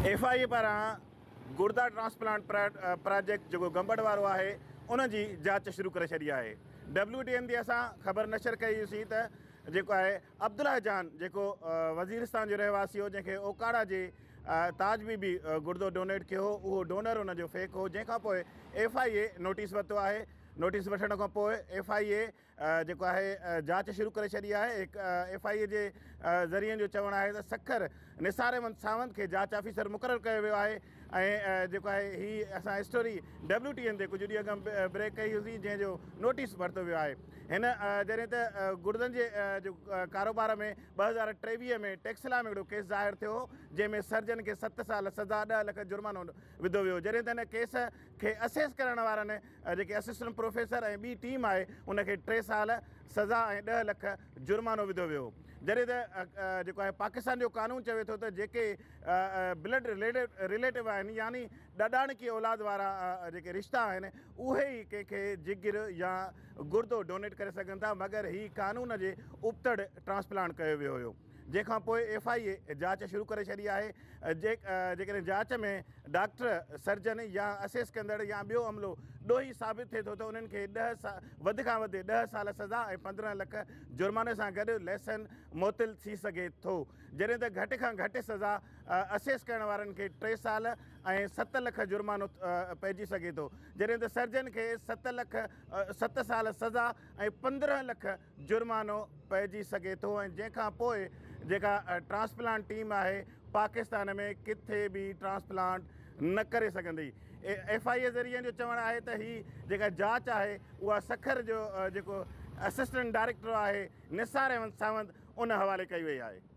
FIA पारां गुर्दा transplant project जो गंबड़ वारो है उन जी जांच शुरू करे छॾी आहे। WTN जी असां ख़बर नशर कई हुईसीं त जेको आहे अब्दुल्ला जान जेको वज़ीरिस्तान जो रहवासी हो, जंहिंखे ओकाड़ा जे ताज बी गुर्दो डोनेट कयो हो, उहो डोनर उनजो फेक हो, जंहिंखां पोइ FIA नोटिस वरितो आहे। नोटिस वठण खां पोइ FIA जेको आहे जांच शुरू करे छॾी आहे। FIA जे ज़रिए जो चवणु आहे त सखर निसार अहमद सावंत खे जांच ऑफिसर मुक़ररु कयो वियो आहे। ऐं जेको आहे हीअ असां स्टोरी WTN ते कुझु ॾींहं अॻु ब्रेक कई हुई, जंहिंजो नोटिस वरितो वियो आहे। हिन जॾहिं त गुर्दनि जे जो कारोबार में 2023 में टेक्सला में हिकिड़ो केस ज़ाहिर थियो हो, जंहिंमें सर्जन खे 7 साल सज़ा 10 लख जुर्मानो विधो वियो। जॾहिं त हिन केस खे असेस करण वारनि जेके असिस्टेंट प्रोफेसर ऐं ॿी टीम आहे, उनखे 3 साल सज़ा ऐं 10 लख जुर्मानो विधो वियो। जॾहिं त जेको आहे पाकिस्तान जो कानून चवे थो त जेके ब्लड रिलेटिव आहिनि, यानी ॾाॾाणकी औलाद वारा जेके रिश्ता आहिनि, उहे ई कंहिंखे जिगर या गुर्दो डोनेट करे सघनि था, मगर ही कानून जे उपतड़ ट्रांसप्लांट कयो वियो हुयो। जंहिंखां पोइ FIA जांच शुरू करे छॾी आहे। जेकॾहिं जांच में डॉक्टर सर्जन या असेस कंदड़ या ॿियो अमलो ॾोही साबित थिए थो त उन्हनि खे वधि खां वधि 10 साल सज़ा ऐं 15 लख जुर्माने सां गॾु लाइसेंस मुअतल थी सघे थो। जॾहिं त घटि खां घटि सज़ा असेस करण वारनि खे 3 साल ऐं 7 लख जुर्मानो पइजी सघे थो। जॾहिं त सर्जन खे 7 साल सज़ा ऐं 15 लख जुर्मानो पइजी सघे थो। ऐं जंहिंखां पोइ जेका ट्रांसप्लांट टीम आहे पाकिस्तान में किथे बि ट्रांसप्लांट न करे सघंदी। FIA ज़रिए जो चवणु आहे त ही जेका जांच आहे उहा सखर जो जेको असिस्टेंट डायरेक्टर आहे निसार अहमद सावंत, उन हवाले कई वई आहे।